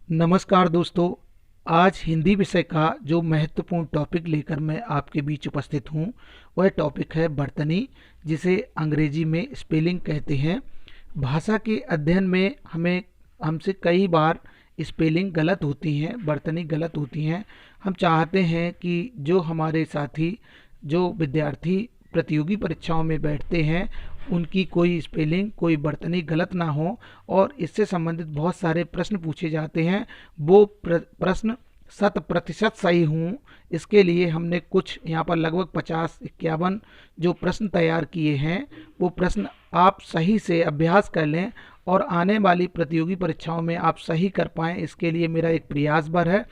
नमस्कार दोस्तों। आज हिंदी विषय का जो महत्वपूर्ण टॉपिक लेकर मैं आपके बीच उपस्थित हूँ वह टॉपिक है बर्तनी, जिसे अंग्रेजी में स्पेलिंग कहते हैं। भाषा के अध्ययन में हमसे कई बार स्पेलिंग गलत होती हैं, बर्तनी गलत होती हैं। हम चाहते हैं कि जो हमारे साथी, जो विद्यार्थी प्रतियोगी परीक्षाओं में बैठते हैं, उनकी कोई स्पेलिंग, कोई बर्तनी गलत ना हो और इससे संबंधित बहुत सारे प्रश्न पूछे जाते हैं, वो प्रश्न 100% सही हों। इसके लिए हमने कुछ यहाँ पर लगभग 50-51 जो प्रश्न तैयार किए हैं, वो प्रश्न आप सही से अभ्यास कर लें और आने वाली प्रतियोगी परीक्षाओं में आप सही कर पाएँ, इसके लिए मेरा एक प्रयास भर है।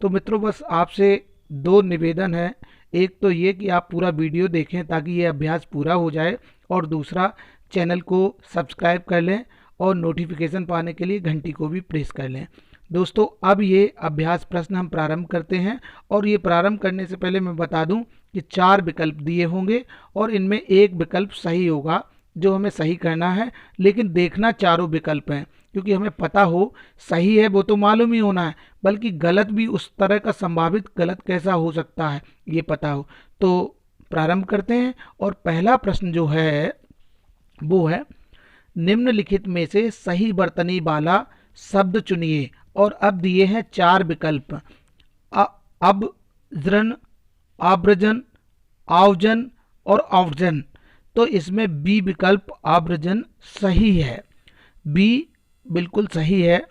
तो मित्रों, बस आपसे दो निवेदन है। एक तो ये कि आप पूरा वीडियो देखें ताकि ये अभ्यास पूरा हो जाए, और दूसरा, चैनल को सब्सक्राइब कर लें और नोटिफिकेशन पाने के लिए घंटी को भी प्रेस कर लें। दोस्तों, अब ये अभ्यास प्रश्न हम प्रारंभ करते हैं, और ये प्रारंभ करने से पहले मैं बता दूं कि 4 विकल्प दिए होंगे और इनमें एक विकल्प सही होगा जो हमें सही करना है। लेकिन देखना चारों विकल्प हैं, क्योंकि हमें पता हो सही है वो तो मालूम ही होना है, बल्कि गलत भी उस तरह का संभावित गलत कैसा हो सकता है ये पता हो। तो प्रारंभ करते हैं, और पहला प्रश्न जो है वो है, निम्नलिखित में से सही बर्तनी वाला शब्द चुनिए। और अब दिए हैं 4 विकल्प, अब, जृन, आव्रजन, आवजन और आवजन। तो इसमें बी विकल्प आव्रजन सही है, बी बिल्कुल सही है।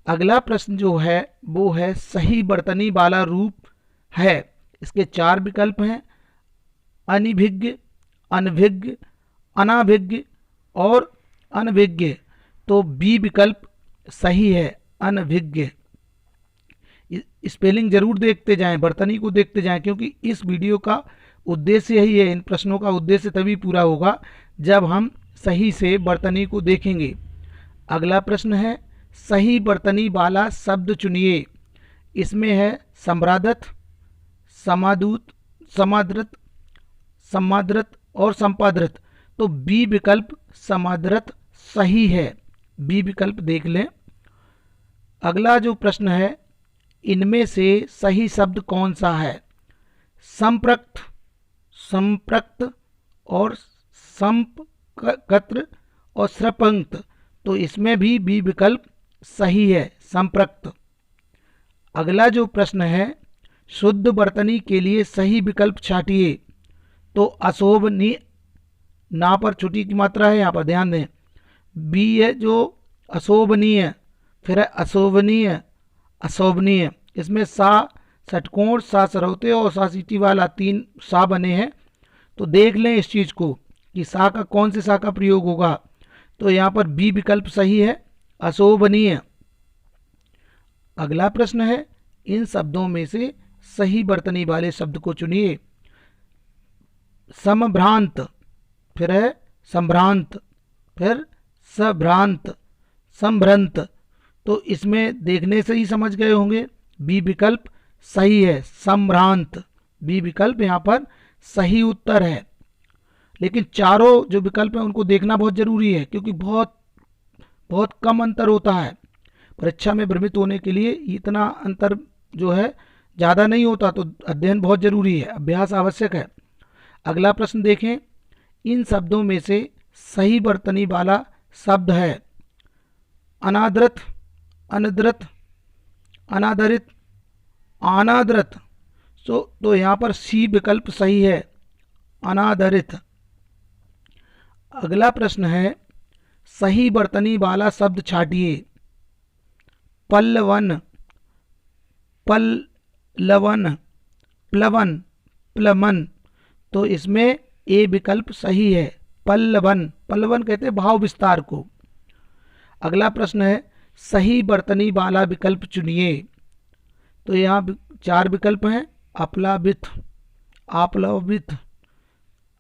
अगला प्रश्न जो है वो है, सही बर्तनी वाला रूप है। इसके 4 विकल्प हैं, अनिभिज्ञ, अनभिज्ञ, अनाभिज्ञ और अनभिज्ञ। तो बी विकल्प सही है, अनभिज्ञ। स्पेलिंग जरूर देखते जाएं, बर्तनी को देखते जाएं, क्योंकि इस वीडियो का उद्देश्य यही है, इन प्रश्नों का उद्देश्य तभी पूरा होगा जब हम सही से बर्तनी को देखेंगे। अगला प्रश्न है, सही बर्तनी वाला शब्द चुनिए। इसमें है सम्रादत, समादूत, समाद्रत, समाद्रत और संपाद्रत। तो बी विकल्प समाद्रत सही है, बी विकल्प देख लें। अगला जो प्रश्न है, इनमें से सही शब्द कौन सा है? संप्रक्त, संप्रक्त और संपकत्र और श्रपंक्त। तो इसमें भी बी विकल्प सही है, संप्रक्त। अगला जो प्रश्न है, शुद्ध बर्तनी के लिए सही विकल्प छांटिए। तो अशोभनीय, ना पर छोटी की मात्रा है, यहाँ पर ध्यान दें। बी है जो अशोभनीय, फिर है अशोभनीय, अशोभनीय। इसमें सा षटकोण, सा सरौते और सा सीटी वाला 3 सा बने हैं। तो देख लें इस चीज़ को कि सा का कौन से सा का प्रयोग होगा। तो यहाँ पर बी विकल्प सही है, अशोभनीय। अगला प्रश्न है, इन शब्दों में से सही बर्तनी वाले शब्द को चुनिए। समभ्रांत, फिर है संभ्रांत, फिर सभ्रांत, संभ्रंत। तो इसमें देखने से ही समझ गए होंगे, बी विकल्प सही है, संभ्रांत। बी विकल्प यहाँ पर सही उत्तर है। लेकिन चारों जो विकल्प हैं उनको देखना बहुत जरूरी है, क्योंकि बहुत बहुत कम अंतर होता है। परीक्षा में भ्रमित होने के लिए इतना अंतर जो है ज़्यादा नहीं होता। तो अध्ययन बहुत जरूरी है, अभ्यास आवश्यक है। अगला प्रश्न देखें, इन शब्दों में से सही बर्तनी वाला शब्द है अनादृत, अनद्रत, अनादरित, अनादृत। तो यहाँ पर सी विकल्प सही है, अनादरित। अगला प्रश्न है, सही बर्तनी वाला शब्द छांटिए। पल्लवन, पल्लवन, प्लवन, प्लमन। तो इसमें ए विकल्प सही है, पल्लवन। पल्लवन कहते हैं भाव विस्तार को। अगला प्रश्न है, सही बर्तनी वाला विकल्प चुनिए। तो यहाँ 4 विकल्प हैं, अप्लावित, आप्लवित,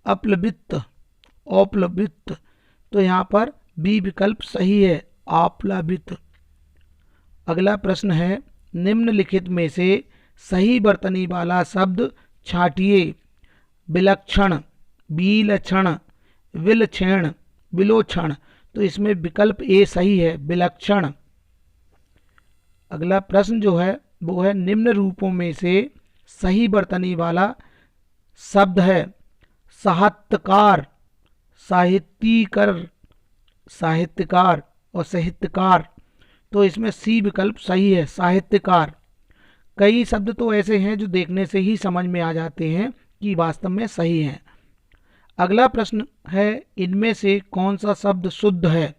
अप्लवित, औप्लवित। तो यहाँ पर बी विकल्प सही है, आप्लावित। अगला प्रश्न है, निम्नलिखित में से सही बर्तनी वाला शब्द छांटिए। विलक्षण, विलक्षण, विलक्षण, विलोक्षण। तो इसमें विकल्प ए सही है, विलक्षण। अगला प्रश्न जो है वो है निम्न रूपों में से सही बर्तनी वाला शब्द है साहित्यकार, साहित्यकर, साहित्यकार और साहित्यकार। तो इसमें सी विकल्प सही है, साहित्यकार। कई शब्द तो ऐसे हैं जो देखने से ही समझ में आ जाते हैं कि वास्तव में सही हैं। अगला प्रश्न है इनमें से कौन सा शब्द शुद्ध है।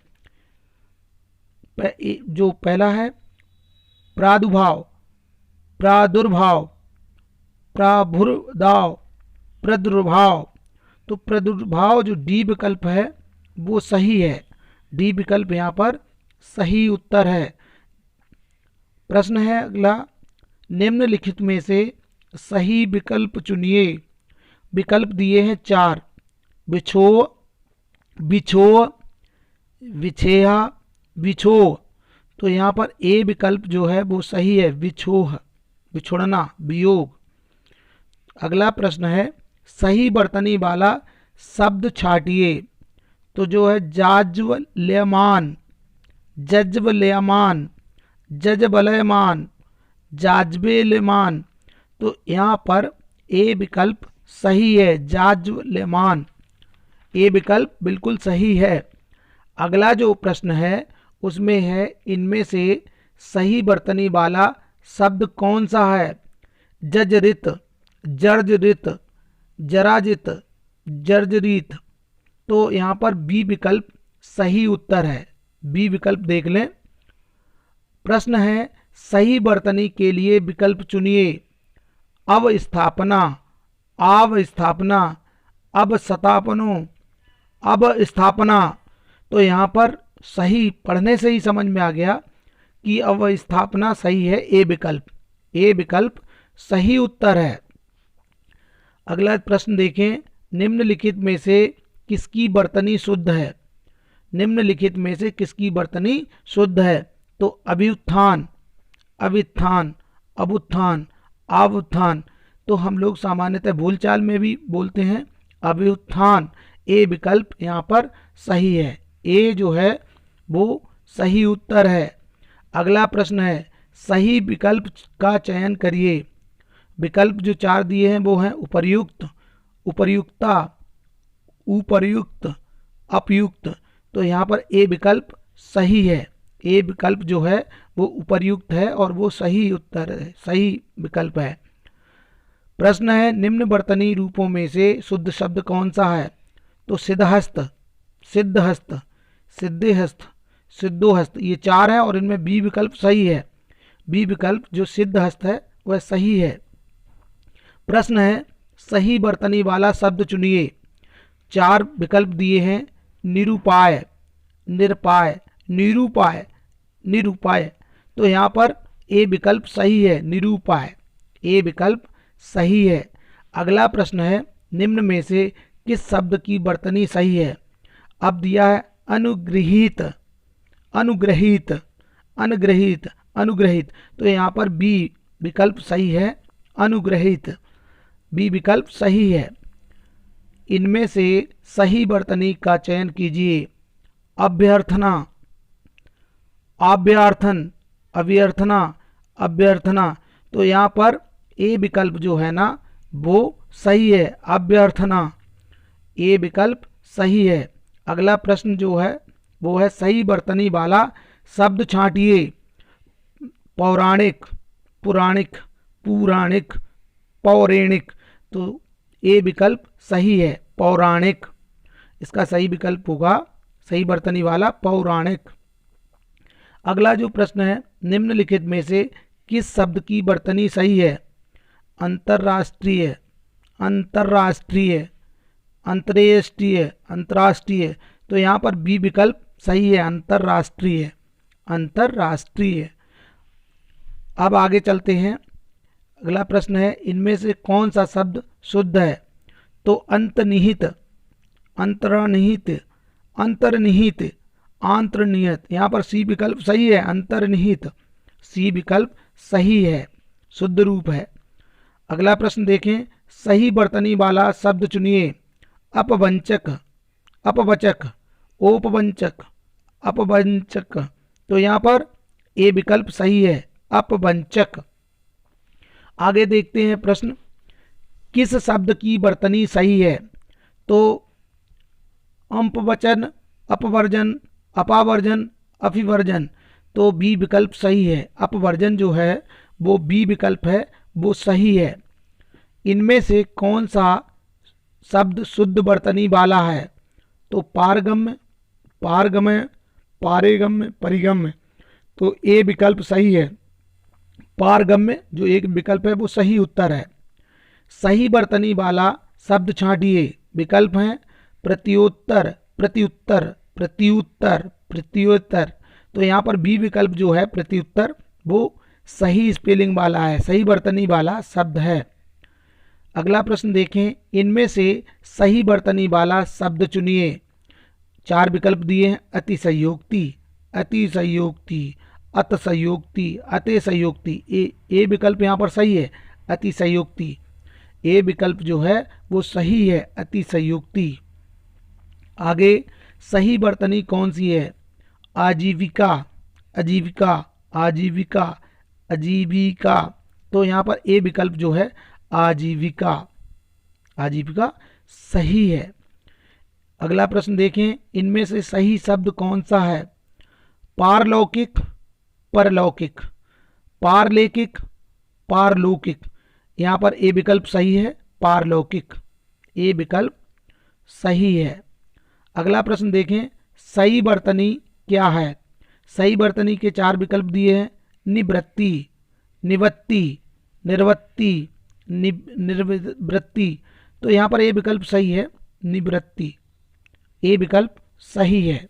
जो पहला है प्रादुर्भाव, प्रादुर्भाव, प्राभुर्भाव, प्रादुर्भाव। तो प्रादुर्भाव जो डी विकल्प है वो सही है, डी विकल्प यहाँ पर सही उत्तर है। प्रश्न है अगला निम्नलिखित में से सही विकल्प चुनिए। विकल्प दिए हैं 4, बिछो, बिछो, विछेहा, बिछो। तो यहाँ पर ए विकल्प जो है वो सही है, बिछोह, बिछोड़ना, वियोग। अगला प्रश्न है सही बर्तनी वाला शब्द छाटिए। तो जो है जाज्वल्यमान, जज्वल्यमान, जजबलयमान, जाज्वल्यमान। तो यहाँ पर ए विकल्प सही है, जाज्वल्यमान, ए विकल्प बिल्कुल सही है। अगला जो प्रश्न है उसमें है इनमें से सही बर्तनी वाला शब्द कौन सा है। जर्जरित, जर्जरित, जराजित, जर्जरित। तो यहाँ पर बी विकल्प सही उत्तर है, बी विकल्प देख लें। प्रश्न है सही बर्तनी के लिए विकल्प चुनिए। अवस्थापना, अवस्थापना, अवस्थापनो, अवस्थापना। तो यहाँ पर सही पढ़ने से ही समझ में आ गया कि अवस्थापना सही है, ए विकल्प, ए विकल्प सही उत्तर है। अगला प्रश्न देखें निम्नलिखित में से किसकी बर्तनी शुद्ध है। निम्नलिखित में से किसकी बर्तनी शुद्ध है। तो अभ्युत्थान, अभित्थान, अभुत्थान, अवुत्थान। तो हम लोग सामान्यतः बोलचाल में भी बोलते हैं अभ्युत्थान, ए विकल्प यहाँ पर सही है, ए जो है वो सही उत्तर है। अगला प्रश्न है सही विकल्प का चयन करिए। विकल्प जो 4 दिए हैं वो हैं उपर्युक्त, उपर्युक्ता, उपर्युक्त, अपयुक्त। तो यहाँ पर ए विकल्प सही है, ए विकल्प जो है वो उपर्युक्त है और वो सही उत्तर है, सही विकल्प है। प्रश्न है निम्न बर्तनी रूपों में से शुद्ध शब्द कौन सा है। तो सिद्धहस्त, सिद्धहस्त, सिद्धहस्त, सिद्धोहस्त, ये 4 है और इनमें बी विकल्प सही है, बी विकल्प जो सिद्धहस्त है वह सही है। प्रश्न है सही बर्तनी वाला शब्द चुनिए। 4 विकल्प दिए हैं निरूपाय, निरपाय, निरूपाय, निरूपाय। तो यहाँ पर ए विकल्प सही है, निरूपाय, ए विकल्प सही है। अगला प्रश्न है निम्न में से किस शब्द की बर्तनी सही है। अब दिया है अनुग्रहित, अनुग्रहित, अनुग्रहित, अनुग्रहित। तो यहाँ पर बी विकल्प सही है, अनुग्रहित, बी विकल्प सही है। इनमें से सही बर्तनी का चयन कीजिए। अभ्यर्थना, अभ्यर्थन, अभ्यर्थना, अभ्यर्थना। तो यहाँ पर ए विकल्प जो है ना वो सही है, अभ्यर्थना, ए विकल्प सही है। अगला प्रश्न जो है वो है सही बर्तनी वाला शब्द छांटिए। पौराणिक, पुराणिक, पौराणिक, पौराणिक। तो ए विकल्प सही है, पौराणिक, इसका सही विकल्प होगा सही बर्तनी वाला पौराणिक। अगला जो प्रश्न है निम्नलिखित में से किस शब्द की बर्तनी सही है। अंतर्राष्ट्रीय, अंतर्राष्ट्रीय, अंतर्राष्ट्रीय, अंतर्राष्ट्रीय। तो यहाँ पर बी विकल्प सही है, अंतर्राष्ट्रीय, अंतर्राष्ट्रीय। अब आगे चलते हैं। अगला प्रश्न है इनमें से कौन सा शब्द शुद्ध है। तो अंतर्निहित, अंतर्निहित, अंतर्निहित, आंतर्निहित। यहाँ पर सी विकल्प सही है, अंतर्निहित, सी विकल्प सही है, शुद्ध रूप है। अगला प्रश्न देखें सही बर्तनी वाला शब्द चुनिए। अपवंचक, अपवचक, औपवंचक, अपवंचक। तो यहाँ पर ए विकल्प सही है, अपवंचक। आगे देखते हैं प्रश्न, किस शब्द की वर्तनी सही है? तो अपवचन, अपवर्जन, अपावर्जन, अभिवर्जन। तो बी विकल्प सही है। अपवर्जन जो है वो बी विकल्प है, वो सही है। इनमें से कौन सा शब्द शुद्ध वर्तनी वाला है? तो पारगम्य, पारगम्य, पारेगम्य, परिगम्य। तो ए विकल्प सही है। पारगम्य जो एक विकल्प है वो सही उत्तर है। सही वर्तनी वाला शब्द छांटिए। विकल्प हैं प्रत्युत्तर, प्रत्युत्तर, प्रत्युत्तर, प्रत्युत्तर। तो यहाँ पर बी विकल्प जो है प्रत्युत्तर वो सही स्पेलिंग वाला है, सही वर्तनी वाला शब्द है। अगला प्रश्न देखें, इनमें से सही वर्तनी वाला शब्द चुनिए। 4 विकल्प दिए हैं, अतिशयोक्ति, अतिशयोक्ति, अतशयोक्ति, अतिशयोक्ति। ए विकल्प यहाँ पर सही है, अतिशयोक्ति। ए विकल्प जो है वो सही है, अतिशयोक्ति। आगे सही वर्तनी कौन सी है? आजीविका, आजीविका, आजीविका, आजीविका। तो यहाँ पर ए विकल्प जो है आजीविका, आजीविका सही है। अगला प्रश्न देखें, इनमें से सही शब्द कौन सा है? पारलौकिक, परलौकिक, पारलौकिक, पारलौकिक। यहाँ पर ए विकल्प सही है, पारलौकिक। ए विकल्प सही है। अगला प्रश्न देखें, सही वर्तनी क्या है? सही वर्तनी के 4 विकल्प दिए हैं, निवृत्ति, निवृत्ति, निर्वृत्ति, निर्वृत्ति। तो यहाँ पर ए विकल्प सही है, निवृत्ति। ए विकल्प सही है।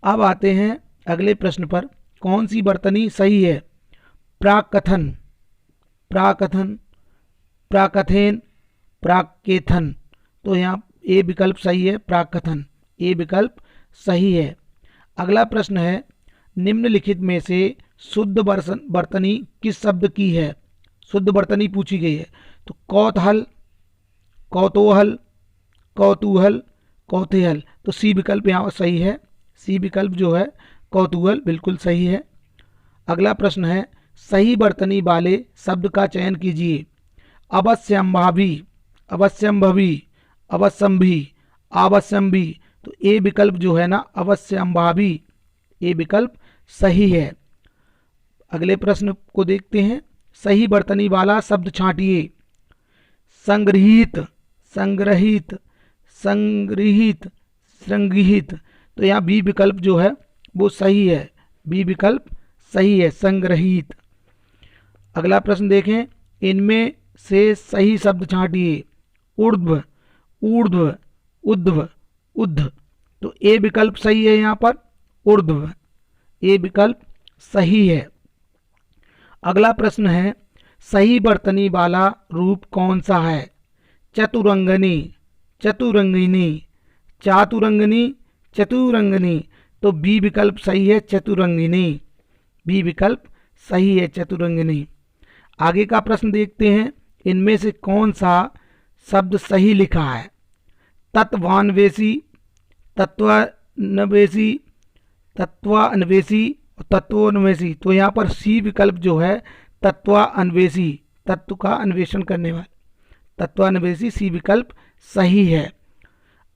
अब आते हैं अगले प्रश्न पर, कौन सी वर्तनी सही है? प्राकथन, प्राकथन, प्राकथेन, प्राकेथन। तो यहाँ ए विकल्प सही है, प्राकथन। ए विकल्प सही है। अगला प्रश्न है, निम्नलिखित में से शुद्ध वर्तनी किस शब्द की है? शुद्ध वर्तनी पूछी गई है। तो कौतूहल, कौतूहल, कौतूहल, कौतूहल। तो सी विकल्प यहाँ सही है। सी विकल्प जो है कौतूहल बिल्कुल सही है। अगला प्रश्न है, सही वर्तनी वाले शब्द का चयन कीजिए। अवश्यंभावी, अवश्यंभवी, अवश्यंभी, आवश्यंभी। तो ए विकल्प जो है ना अवश्यंभावी, ए विकल्प सही है। अगले प्रश्न को देखते हैं, सही वर्तनी वाला शब्द छांटिए। संग्रहित, संग्रहित, संग्रहित, संग्रहित। तो यहाँ बी विकल्प जो है वो सही है, बी विकल्प सही है, संग्रहित। अगला प्रश्न देखें, इनमें से सही शब्द छांटिए। ऊर्ध्व, ऊर्ध्व, ऊर्ध्व, ऊर्ध्व। तो ए विकल्प सही है यहाँ पर, ऊर्ध्व। ए विकल्प सही है। अगला प्रश्न है, सही वर्तनी वाला रूप कौन सा है? चतुरंगनी, चतुरंगिनी, चातुरंगनी, चतुरंगनी। तो बी विकल्प सही है, चतुरंगिनी। बी विकल्प सही है, चतुरंगिनी। आगे का प्रश्न देखते हैं, इनमें से कौन सा शब्द सही लिखा है? तत्वान्वेषी, तत्वान्वेषी, तत्वान्वेषी, तत्वोन्वेषी। तो यहाँ पर सी विकल्प जो है तत्वान्वेषी, तत्व का अन्वेषण करने वाला, तत्वान्वेषी, सी विकल्प सही है।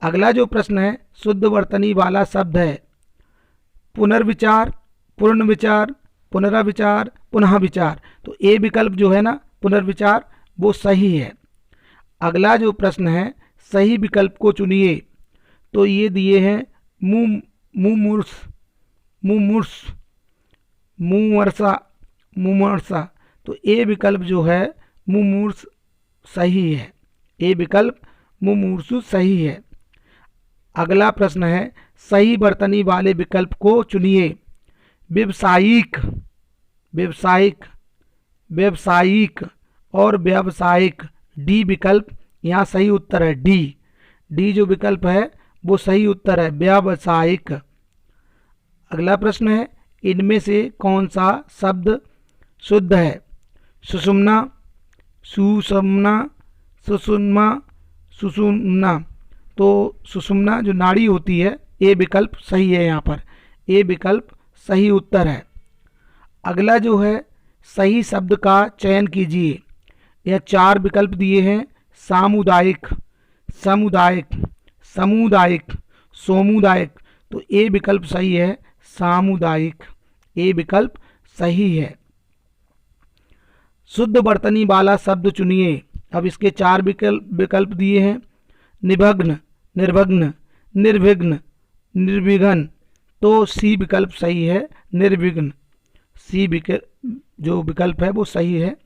अगला जो प्रश्न है, शुद्ध वर्तनी वाला शब्द है। पुनर्विचार, पुनर्विचार, पुनराविचार, पुनः विचार। तो ए विकल्प जो है ना पुनर्विचार वो सही है। अगला जो प्रश्न है, सही विकल्प को चुनिए। तो ये दिए हैं मुमूर्ष, मुमूर्ष, मुमर्षा, मुमर्षा। तो ए विकल्प जो है मुमूर्ष सही है। ए विकल्प मुमूर्षु सही है। अगला प्रश्न है, सही वर्तनी वाले विकल्प को चुनिए। व्यावसायिक, व्यावसायिक, व्यावसायिक और व्यावसायिक। डी विकल्प यहाँ सही उत्तर है, डी। डी जो विकल्प है वो सही उत्तर है, व्यावसायिक। अगला प्रश्न है, इनमें से कौन सा शब्द शुद्ध है? सुषुम्ना, सुषुम्ना, सुषुम्ना, सुषुम्ना। तो सुषुम्ना जो नाड़ी होती है, ए विकल्प सही है यहाँ पर, ए विकल्प सही उत्तर है। अगला जो है सही शब्द का चयन कीजिए। यह 4 विकल्प दिए हैं, सामुदायिक, समुदायिक, सामुदायिक, सोमुदायिक। तो ए विकल्प सही है, सामुदायिक, ए विकल्प सही है। शुद्ध वर्तनी वाला शब्द चुनिए। अब इसके 4 विकल्प दिए हैं, निमग्न, निर्विघ्न, निर्विघ्न, निर्विघ्न। तो सी विकल्प सही है, निर्विघ्न, सी विकल्प जो विकल्प है वो सही है।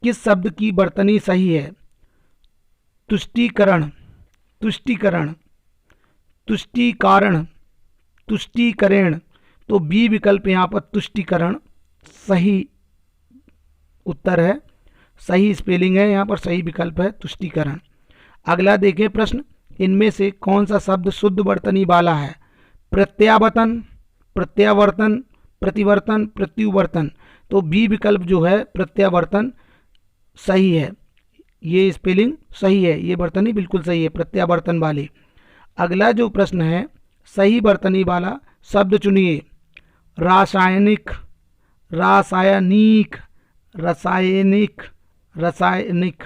किस शब्द की वर्तनी सही है? तुष्टीकरण, तुष्टीकरण, तुष्टीकरण, तुष्टीकरण। तो बी विकल्प यहाँ पर तुष्टीकरण सही उत्तर है, सही स्पेलिंग है, यहाँ पर सही विकल्प है तुष्टीकरण। अगला देखें प्रश्न, इनमें से कौन सा शब्द शुद्ध वर्तनी वाला है? प्रत्यावर्तन, प्रत्यावर्तन, प्रतिवर्तन, प्रत्युवर्तन। तो बी विकल्प जो है प्रत्यावर्तन सही है, ये स्पेलिंग सही है, ये वर्तनी बिल्कुल सही है, प्रत्यावर्तन वाली। अगला जो प्रश्न है, सही वर्तनी वाला शब्द चुनिए। रासायनिक, रासायनिक, रासायनिक, रासायनिक।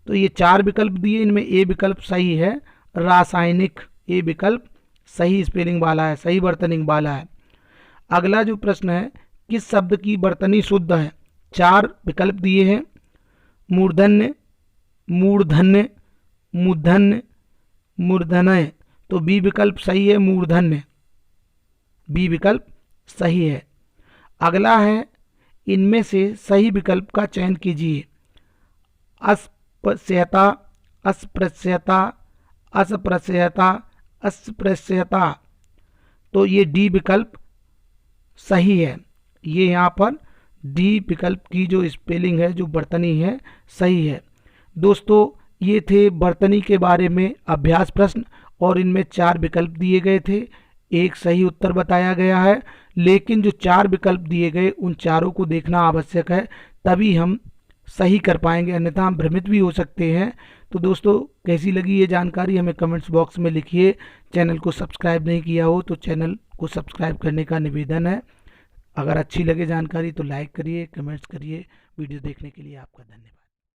तो ये 4 विकल्प दिए, इनमें ए विकल्प सही है, रासायनिक, ए विकल्प सही स्पेलिंग वाला है, सही वर्तनी वाला है। अगला जो प्रश्न है, किस शब्द की वर्तनी शुद्ध है? 4 विकल्प दिए हैं, मूर्धन्य, मूर्धन्य, मूर्धन्य, मूर्धन्य। तो बी विकल्प सही है, मूर्धन्य, बी विकल्प सही है। अगला है, इनमें से सही विकल्प का चयन कीजिए। अस्पृश्यता, अस्पृश्यता, अस्पृश्यता, अस्पृश्यता। तो ये डी विकल्प सही है, ये यहाँ पर डी विकल्प की जो स्पेलिंग है, जो वर्तनी है, सही है। दोस्तों, ये थे वर्तनी के बारे में अभ्यास प्रश्न और इनमें 4 विकल्प दिए गए थे, एक सही उत्तर बताया गया है। लेकिन जो 4 विकल्प दिए गए उन चारों को देखना आवश्यक है, तभी हम सही कर पाएंगे, अन्यथा हम भ्रमित भी हो सकते हैं। तो दोस्तों, कैसी लगी ये जानकारी हमें कमेंट्स बॉक्स में लिखिए। चैनल को सब्सक्राइब नहीं किया हो तो चैनल को सब्सक्राइब करने का निवेदन है। अगर अच्छी लगे जानकारी तो लाइक करिए, कमेंट्स करिए। वीडियो देखने के लिए आपका धन्यवाद।